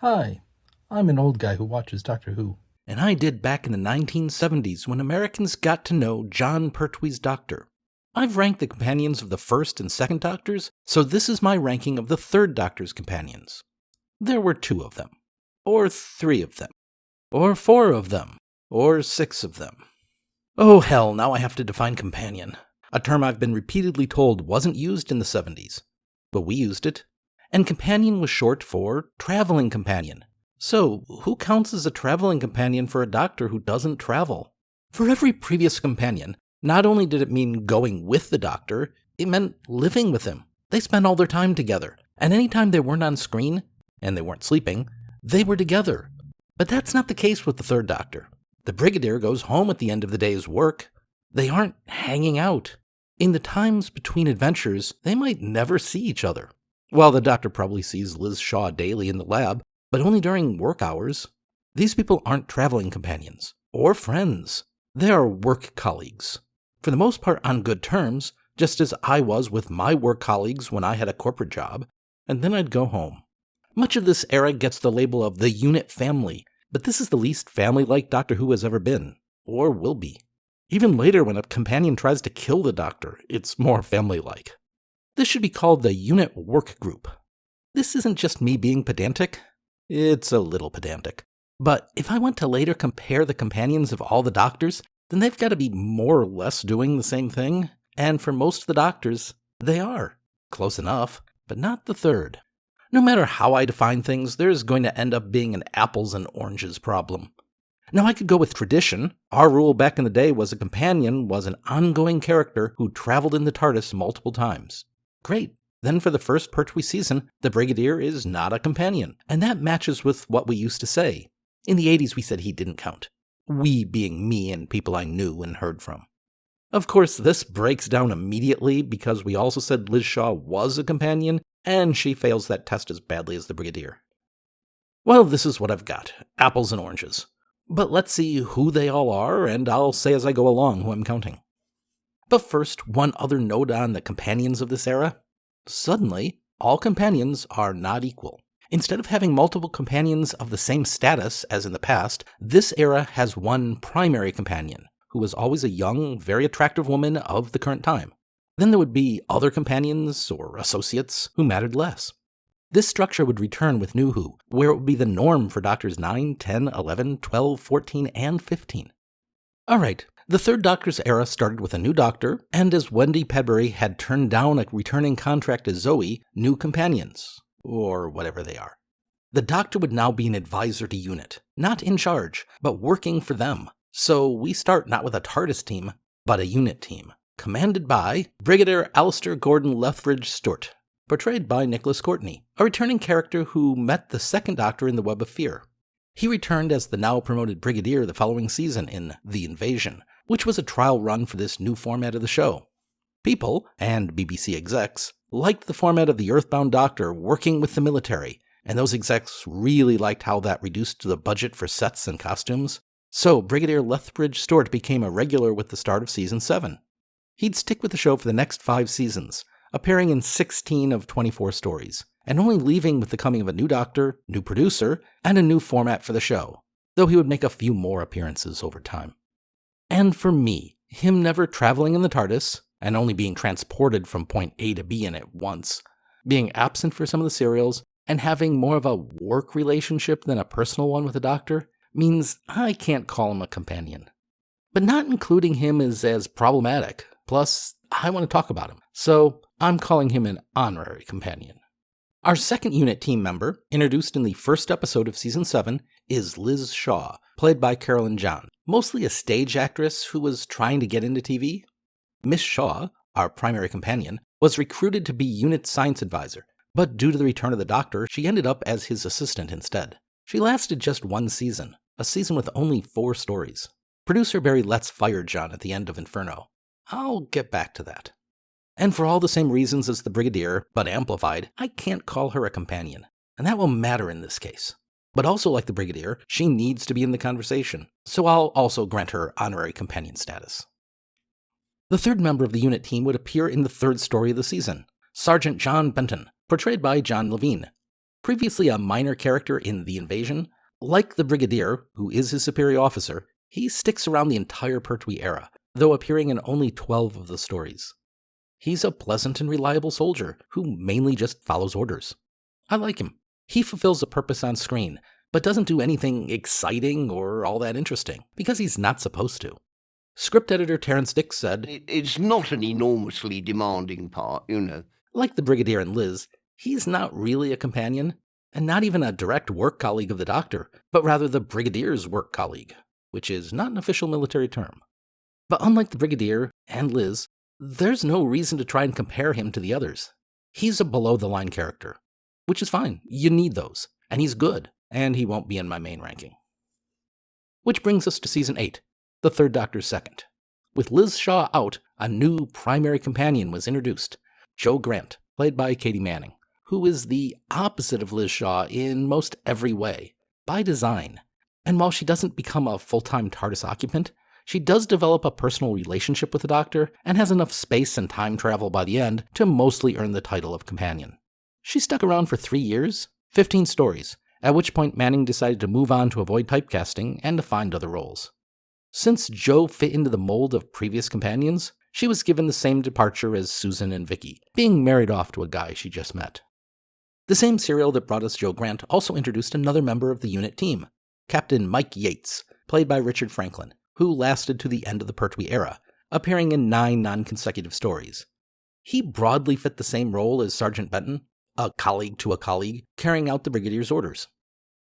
Hi, I'm an old guy who watches Doctor Who. And I did back in the 1970s when Americans got to know John Pertwee's Doctor. I've ranked the companions of the first and second Doctors, so this is my ranking of the third Doctor's companions. There were 2 of them, or 3 of them, or 4 of them, or 6 of them. Oh hell, now I have to define companion, a term I've been repeatedly told wasn't used in the 70s. But we used it, and companion was short for traveling companion. So, who counts as a traveling companion for a doctor who doesn't travel? For every previous companion, not only did it mean going with the doctor, it meant living with him. They spent all their time together, and anytime they weren't on screen, and they weren't sleeping, they were together. But that's not the case with the third doctor. The Brigadier goes home at the end of the day's work. They aren't hanging out. In the times between adventures, they might never see each other. While the doctor probably sees Liz Shaw daily in the lab, but only during work hours. These people aren't traveling companions, or friends. They are work colleagues. For the most part on good terms, just as I was with my work colleagues when I had a corporate job, and then I'd go home. Much of this era gets the label of the unit family, but this is the least family-like Doctor Who has ever been, or will be. Even later when a companion tries to kill the doctor, it's more family-like. This should be called the unit work group. This isn't just me being pedantic. It's a little pedantic. But if I want to later compare the companions of all the doctors, then they've got to be more or less doing the same thing. And for most of the doctors, they are. Close enough, but not the third. No matter how I define things, there's going to end up being an apples and oranges problem. Now I could go with tradition. Our rule back in the day was a companion was an ongoing character who traveled in the TARDIS multiple times. Great. Then for the first Pertwee season, the Brigadier is not a companion, and that matches with what we used to say. In the 80s we said he didn't count. We being me and people I knew and heard from. Of course, this breaks down immediately because we also said Liz Shaw was a companion, and she fails that test as badly as the Brigadier. Well, this is what I've got. Apples and oranges. But let's see who they all are, and I'll say as I go along who I'm counting. But first, one other note on the companions of this era. Suddenly, all companions are not equal. Instead of having multiple companions of the same status as in the past, this era has one primary companion, who was always a young, very attractive woman of the current time. Then there would be other companions or associates who mattered less. This structure would return with New Who, where it would be the norm for Doctors 9, 10, 11, 12, 14, and 15. Alright, the third Doctor's era started with a new Doctor, and as Wendy Pedbury had turned down a returning contract as Zoe, new companions, or whatever they are. The Doctor would now be an advisor to UNIT, not in charge, but working for them. So we start not with a TARDIS team, but a UNIT team, commanded by Brigadier Alistair Gordon Lethbridge-Stewart, portrayed by Nicholas Courtney, a returning character who met the second Doctor in the Web of Fear. He returned as the now-promoted Brigadier the following season in The Invasion, which was a trial run for this new format of the show. People, and BBC execs, liked the format of the Earthbound Doctor working with the military, and those execs really liked how that reduced the budget for sets and costumes. So Brigadier Lethbridge-Stewart became a regular with the start of Season 7. He'd stick with the show for the next 5 seasons, appearing in 16 of 24 stories, and only leaving with the coming of a new Doctor, new producer, and a new format for the show, though he would make a few more appearances over time. And for me, him never traveling in the TARDIS, and only being transported from point A to B in it once, being absent for some of the serials, and having more of a work relationship than a personal one with the Doctor, means I can't call him a companion. But not including him is as problematic, plus I want to talk about him, so I'm calling him an honorary companion. Our second UNIT team member, introduced in the first episode of Season 7, is Liz Shaw, played by Carolyn John, mostly a stage actress who was trying to get into TV. Miss Shaw, our primary companion, was recruited to be UNIT science advisor, but due to the return of the Doctor, she ended up as his assistant instead. She lasted just 1 season, a season with only 4 stories. Producer Barry Letts fired John at the end of Inferno. I'll get back to that. And for all the same reasons as the Brigadier, but amplified, I can't call her a companion. And that will matter in this case. But also like the Brigadier, she needs to be in the conversation, so I'll also grant her honorary companion status. The third member of the UNIT team would appear in the 3rd story of the season, Sergeant John Benton, portrayed by John Levine. Previously a minor character in The Invasion, like the Brigadier, who is his superior officer, he sticks around the entire Pertwee era, though appearing in only 12 of the stories. He's a pleasant and reliable soldier who mainly just follows orders. I like him. He fulfills a purpose on screen, but doesn't do anything exciting or all that interesting, because he's not supposed to. Script editor Terrence Dix said, It's not an enormously demanding part, you know. Like the Brigadier and Liz, he's not really a companion, and not even a direct work colleague of the Doctor, but rather the Brigadier's work colleague, which is not an official military term. But unlike the Brigadier and Liz, there's no reason to try and compare him to the others. He's a below-the-line character, which is fine. You need those, and he's good, and he won't be in my main ranking. Which brings us to Season 8, the Third Doctor's second. With Liz Shaw out, a new primary companion was introduced, Jo Grant, played by Katie Manning, who is the opposite of Liz Shaw in most every way, by design. And while she doesn't become a full-time TARDIS occupant, she does develop a personal relationship with the Doctor and has enough space and time travel by the end to mostly earn the title of companion. She stuck around for 3 years, 15 stories, at which point Manning decided to move on to avoid typecasting and to find other roles. Since Jo fit into the mold of previous companions, she was given the same departure as Susan and Vicky, being married off to a guy she just met. The same serial that brought us Jo Grant also introduced another member of the unit team, Captain Mike Yates, played by Richard Franklin, who lasted to the end of the Pertwee era, appearing in 9 non-consecutive stories. He broadly fit the same role as Sergeant Benton, a colleague to a colleague, carrying out the Brigadier's orders.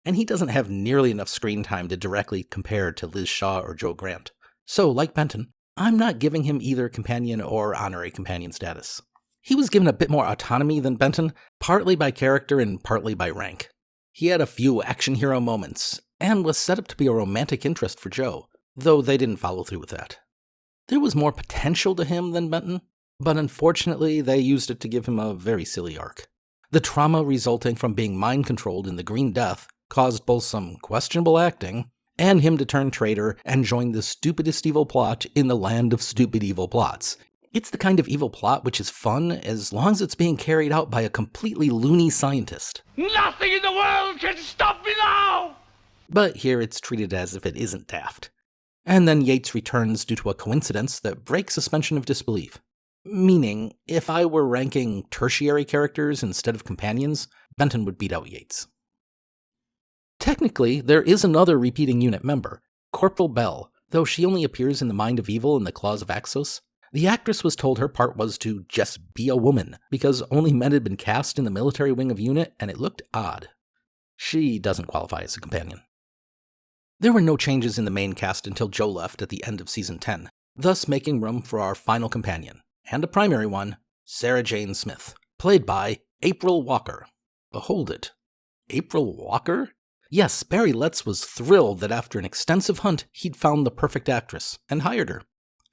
And he doesn't have nearly enough screen time to directly compare to Liz Shaw or Jo Grant. So, like Benton, I'm not giving him either companion or honorary companion status. He was given a bit more autonomy than Benton, partly by character and partly by rank. He had a few action hero moments, and was set up to be a romantic interest for Jo, though they didn't follow through with that. There was more potential to him than Benton, but unfortunately they used it to give him a very silly arc. The trauma resulting from being mind-controlled in the Green Death caused both some questionable acting and him to turn traitor and join the stupidest evil plot in the land of stupid evil plots. It's the kind of evil plot which is fun as long as it's being carried out by a completely loony scientist. Nothing in the world can stop me now! But here it's treated as if it isn't daft. And then Yates returns due to a coincidence that breaks suspension of disbelief. Meaning, if I were ranking tertiary characters instead of companions, Benton would beat out Yates. Technically, there is another repeating unit member, Corporal Bell, though she only appears in The Mind of Evil and The Claws of Axos. The actress was told her part was to just be a woman, because only men had been cast in the military wing of unit, and it looked odd. She doesn't qualify as a companion. There were no changes in the main cast until Jo left at the end of Season 10, thus making room for our final companion, and a primary one, Sarah Jane Smith, played by April Walker. Hold it. April Walker? Yes, Barry Letts was thrilled that after an extensive hunt, he'd found the perfect actress, and hired her.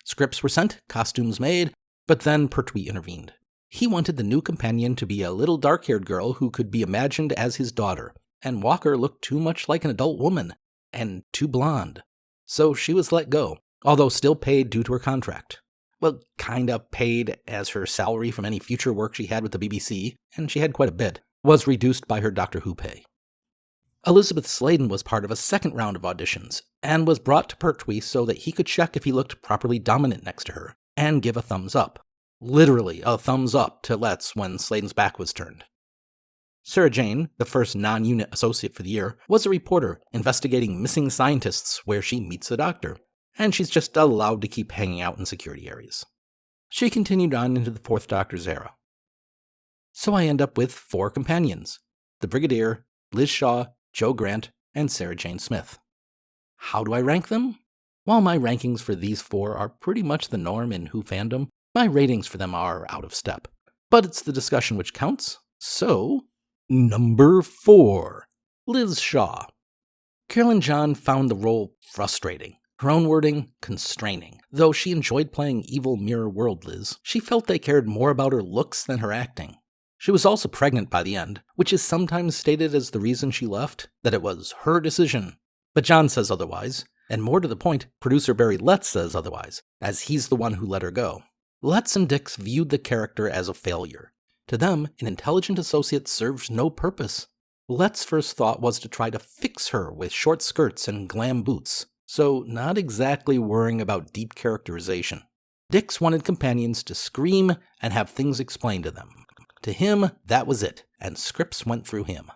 Scripts were sent, costumes made, but then Pertwee intervened. He wanted the new companion to be a little dark-haired girl who could be imagined as his daughter, and Walker looked too much like an adult woman, and too blonde. So she was let go, although still paid due to her contract. Well, kinda paid, as her salary from any future work she had with the BBC, and she had quite a bit, was reduced by her Doctor Who pay. Elizabeth Sladen was part of a second round of auditions, and was brought to Pertwee so that he could check if he looked properly dominant next to her, and give a thumbs up. Literally a thumbs up to Letts when Sladen's back was turned. Sarah Jane, the first non-unit associate for the year, was a reporter investigating missing scientists where she meets the Doctor, and she's just allowed to keep hanging out in security areas. She continued on into the Fourth Doctor's era. So I end up with 4 companions: the Brigadier, Liz Shaw, Jo Grant, and Sarah Jane Smith. How do I rank them? While my rankings for these 4 are pretty much the norm in Who fandom, my ratings for them are out of step. But it's the discussion which counts, so... Number 4. Liz Shaw. Carolyn John found the role frustrating. Her own wording, constraining. Though she enjoyed playing evil mirror world Liz, she felt they cared more about her looks than her acting. She was also pregnant by the end, which is sometimes stated as the reason she left, that it was her decision. But John says otherwise, and more to the point, producer Barry Letts says otherwise, as he's the one who let her go. Letts and Dix viewed the character as a failure. To them, an intelligent associate serves no purpose. Let's first thought was to try to fix her with short skirts and glam boots, so not exactly worrying about deep characterization. Dix wanted companions to scream and have things explained to them. To him, that was it, and scripts went through him.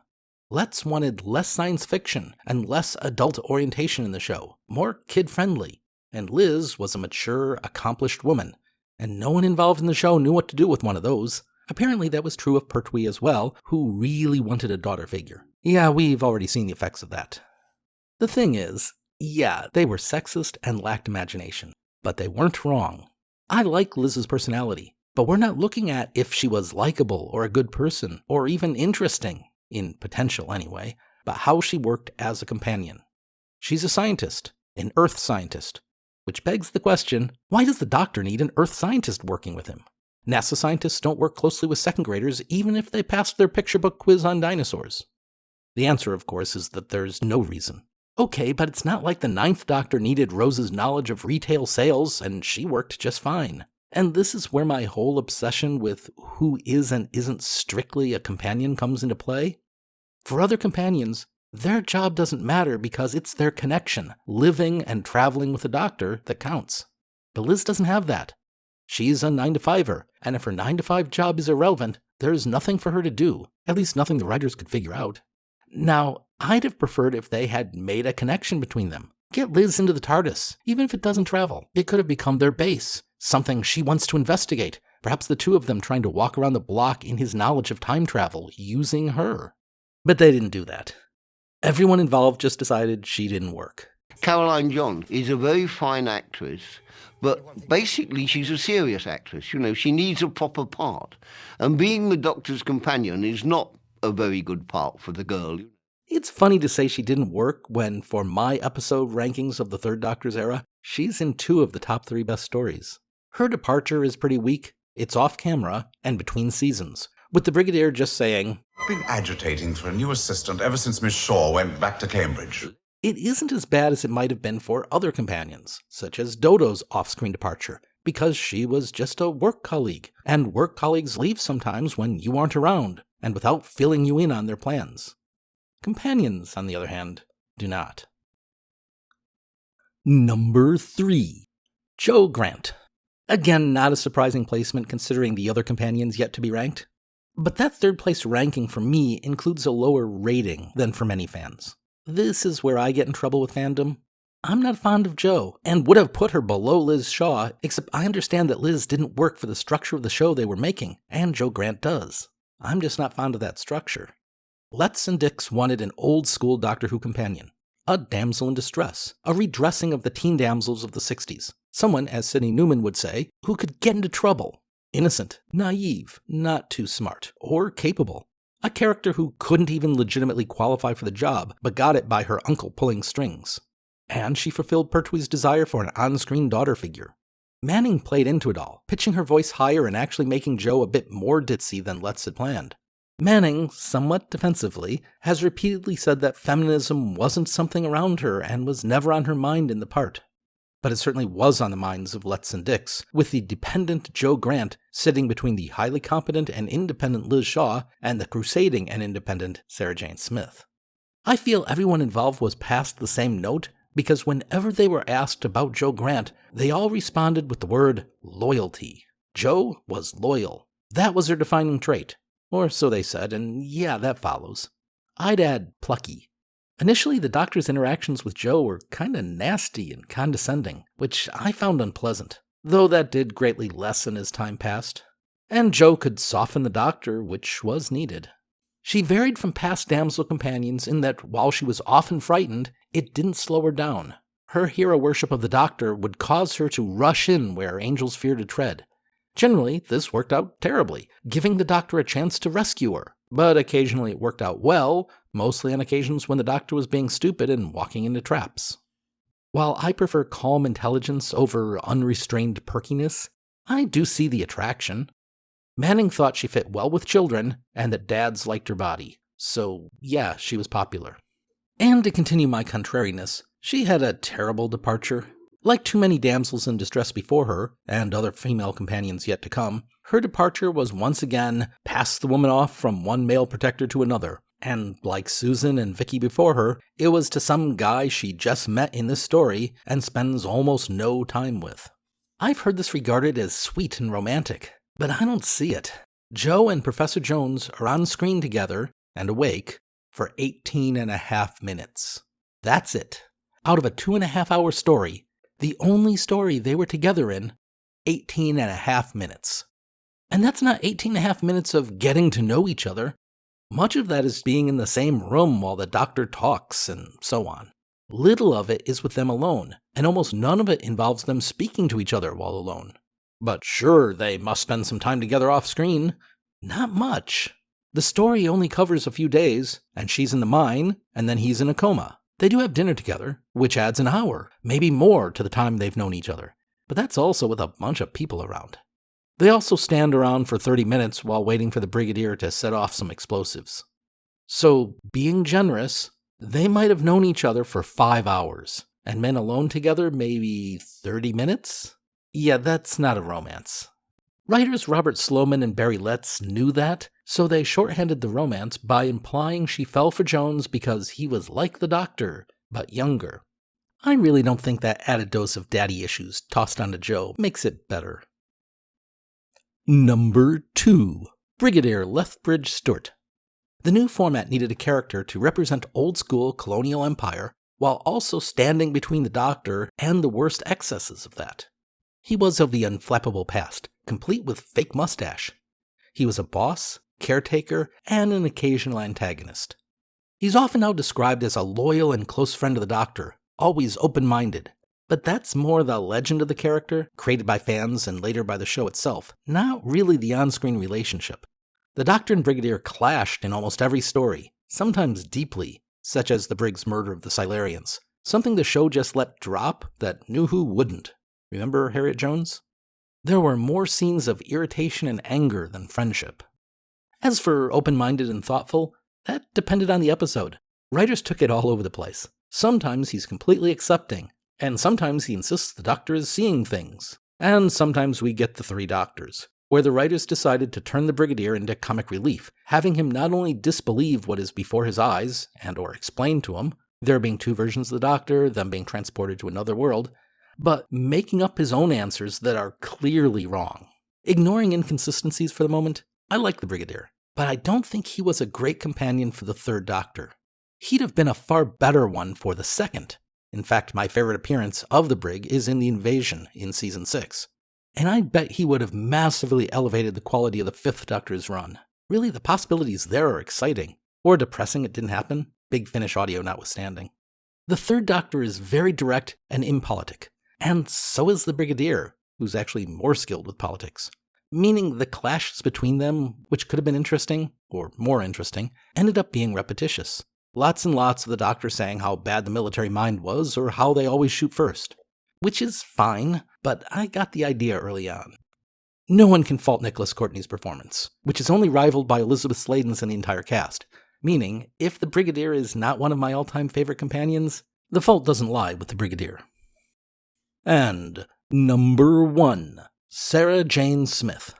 Let's wanted less science fiction and less adult orientation in the show, more kid-friendly. And Liz was a mature, accomplished woman, and no one involved in the show knew what to do with one of those. Apparently that was true of Pertwee as well, who really wanted a daughter figure. Yeah, we've already seen the effects of that. The thing is, yeah, they were sexist and lacked imagination, but they weren't wrong. I like Liz's personality, but we're not looking at if she was likable or a good person, or even interesting, in potential anyway, but how she worked as a companion. She's a scientist, an Earth scientist, which begs the question, why does the Doctor need an Earth scientist working with him? NASA scientists don't work closely with second graders even if they passed their picture book quiz on dinosaurs. The answer, of course, is that there's no reason. Okay, but it's not like the Ninth Doctor needed Rose's knowledge of retail sales, and she worked just fine. And this is where my whole obsession with who is and isn't strictly a companion comes into play. For other companions, their job doesn't matter because it's their connection, living and traveling with the Doctor, that counts. But Liz doesn't have that. She's a 9-to-5er, and if her 9-to-5 job is irrelevant, there's nothing for her to do, at least nothing the writers could figure out. Now, I'd have preferred if they had made a connection between them. Get Liz into the TARDIS, even if it doesn't travel. It could have become their base, something she wants to investigate, perhaps the two of them trying to walk around the block in his knowledge of time travel, using her. But they didn't do that. Everyone involved just decided she didn't work. Caroline John is a very fine actress, but basically she's a serious actress. You know, she needs a proper part. And being the Doctor's companion is not a very good part for the girl. It's funny to say she didn't work when, for my episode rankings of the Third Doctor's era, she's in 2 of the top 3 best stories. Her departure is pretty weak. It's off camera and between seasons, with the Brigadier just saying, "Been agitating for a new assistant ever since Miss Shaw went back to Cambridge." It isn't as bad as it might have been for other companions, such as Dodo's off-screen departure, because she was just a work colleague, and work colleagues leave sometimes when you aren't around, and without filling you in on their plans. Companions, on the other hand, do not. Number 3. Jo Grant. Again, not a surprising placement considering the other companions yet to be ranked. But that third-place ranking for me includes a lower rating than for many fans. This is where I get in trouble with fandom. I'm not fond of Jo, and would have put her below Liz Shaw, except I understand that Liz didn't work for the structure of the show they were making, and Jo Grant does. I'm just not fond of that structure. Letts and Dix wanted an old-school Doctor Who companion, a damsel in distress, a redressing of the teen damsels of the 60s, someone, as Sidney Newman would say, who could get into trouble, innocent, naive, not too smart, or capable. A character who couldn't even legitimately qualify for the job, but got it by her uncle pulling strings. And she fulfilled Pertwee's desire for an on-screen daughter figure. Manning played into it all, pitching her voice higher and actually making Jo a bit more ditzy than Letts had planned. Manning, somewhat defensively, has repeatedly said that feminism wasn't something around her and was never on her mind in the part. But it certainly was on the minds of Letts and Dix, with the dependent Jo Grant sitting between the highly competent and independent Liz Shaw and the crusading and independent Sarah Jane Smith. I feel everyone involved was passed the same note because whenever they were asked about Jo Grant, they all responded with the word loyalty. Jo was loyal. That was her defining trait. Or so they said, and yeah, that follows. I'd add plucky. Initially, the Doctor's interactions with Jo were kinda nasty and condescending, which I found unpleasant, though that did greatly lessen as time passed. And Jo could soften the Doctor, which was needed. She varied from past damsel companions in that while she was often frightened, it didn't slow her down. Her hero worship of the Doctor would cause her to rush in where angels fear to tread. Generally, this worked out terribly, giving the Doctor a chance to rescue her. But occasionally it worked out well, mostly on occasions when the Doctor was being stupid and walking into traps. While I prefer calm intelligence over unrestrained perkiness, I do see the attraction. Manning thought she fit well with children, and that dads liked her body. So yeah, she was popular. And to continue my contrariness, she had a terrible departure. Like too many damsels in distress before her, and other female companions yet to come, her departure was once again pass the woman off from one male protector to another, And like Susan and Vicky before her, it was to some guy she just met in this story and spends almost no time with. I've heard this regarded as sweet and romantic, but I don't see it. Jo and Professor Jones are on screen together and awake for 18.5 minutes. That's it. Out of a 2.5-hour story, the only story they were together in, 18.5 minutes. And that's not 18.5 minutes of getting to know each other. Much of that is being in the same room while the doctor talks and so on. Little of it is with them alone, and almost none of it involves them speaking to each other while alone. But sure, they must spend some time together off screen. Not much. The story only covers a few days, and she's in the mine, and then he's in a coma. They do have dinner together, which adds an hour, maybe more, to the time they've known each other. But that's also with a bunch of people around. They also stand around for 30 minutes while waiting for the Brigadier to set off some explosives. So, being generous, they might have known each other for 5 hours, and been alone together maybe 30 minutes? Yeah, that's not a romance. Writers Robert Sloman and Barry Letts knew that, so they shorthanded the romance by implying she fell for Jones because he was like the Doctor, but younger. I really don't think that added dose of daddy issues tossed onto Jo makes it better. Number 2. Brigadier Lethbridge-Stewart. The new format needed a character to represent old-school colonial empire while also standing between the Doctor and the worst excesses of that. He was of the unflappable past, complete with fake mustache. He was a boss, caretaker, and an occasional antagonist. He's often now described as a loyal and close friend of the Doctor, always open-minded. But that's more the legend of the character, created by fans and later by the show itself, not really the on-screen relationship. The Doctor and Brigadier clashed in almost every story, sometimes deeply, such as the Brig's murder of the Silurians, something the show just let drop that New Who wouldn't. Remember Harriet Jones? There were more scenes of irritation and anger than friendship. As for open-minded and thoughtful, that depended on the episode. Writers took it all over the place. Sometimes he's completely accepting, and sometimes he insists the Doctor is seeing things. And sometimes we get the Three Doctors, where the writers decided to turn the Brigadier into comic relief, having him not only disbelieve what is before his eyes, and or explain to him, there being two versions of the Doctor, them being transported to another world, but making up his own answers that are clearly wrong. Ignoring inconsistencies for the moment, I like the Brigadier, but I don't think he was a great companion for the Third Doctor. He'd have been a far better one for the second. In fact, my favorite appearance of the Brig is in The Invasion in Season 6. And I bet he would have massively elevated the quality of the Fifth Doctor's run. Really, the possibilities there are exciting. Or depressing it didn't happen, Big Finish audio notwithstanding. The Third Doctor is very direct and impolitic. And so is the Brigadier, who's actually more skilled with politics. Meaning the clashes between them, which could have been interesting, or more interesting, ended up being repetitious. Lots and lots of the Doctor saying how bad the military mind was, or how they always shoot first. Which is fine, but I got the idea early on. No one can fault Nicholas Courtney's performance, which is only rivaled by Elizabeth Sladen's in the entire cast. Meaning, if the Brigadier is not one of my all-time favorite companions, the fault doesn't lie with the Brigadier. And number 1, Sarah Jane Smith.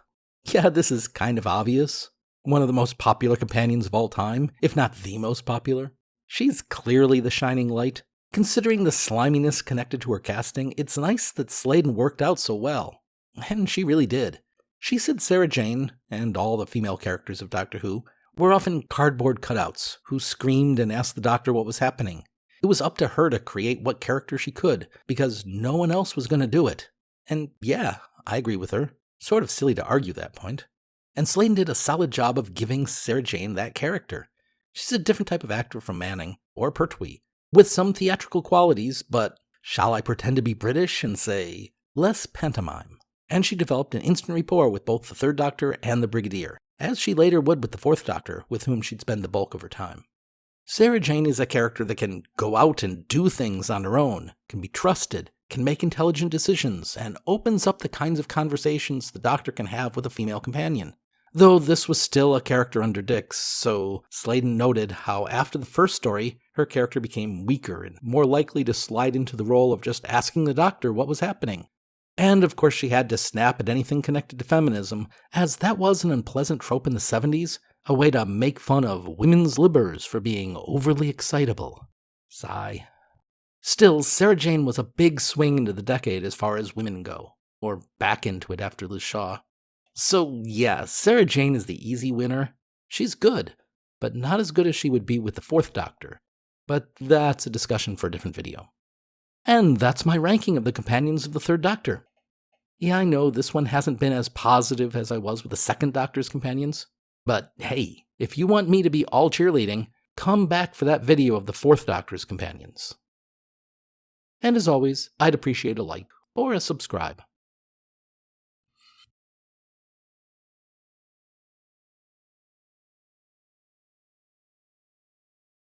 Yeah, this is kind of obvious. One of the most popular companions of all time, if not the most popular. She's clearly the shining light. Considering the sliminess connected to her casting, it's nice that Sladen worked out so well. And she really did. She said Sarah Jane, and all the female characters of Doctor Who, were often cardboard cutouts who screamed and asked the Doctor what was happening. It was up to her to create what character she could, because no one else was going to do it. And yeah, I agree with her. Sort of silly to argue that point. And Sladen did a solid job of giving Sarah Jane that character. She's a different type of actor from Manning, or Pertwee, with some theatrical qualities, but shall I pretend to be British and say, less pantomime. And she developed an instant rapport with both the Third Doctor and the Brigadier, as she later would with the Fourth Doctor, with whom she'd spend the bulk of her time. Sarah Jane is a character that can go out and do things on her own, can be trusted, can make intelligent decisions, and opens up the kinds of conversations the Doctor can have with a female companion. Though this was still a character under Dix, so Sladen noted how after the first story, her character became weaker and more likely to slide into the role of just asking the Doctor what was happening. And of course she had to snap at anything connected to feminism, as that was an unpleasant trope in the 70s, A way to make fun of women's libbers for being overly excitable. Sigh. Still, Sarah Jane was a big swing into the decade as far as women go. Or back into it after Liz Shaw. So yeah, Sarah Jane is the easy winner. She's good, but not as good as she would be with the Fourth Doctor. But that's a discussion for a different video. And that's my ranking of the companions of the Third Doctor. Yeah, I know this one hasn't been as positive as I was with the Second Doctor's companions. But hey, if you want me to be all cheerleading, come back for that video of the Fourth Doctor's companions. And as always, I'd appreciate a like or a subscribe.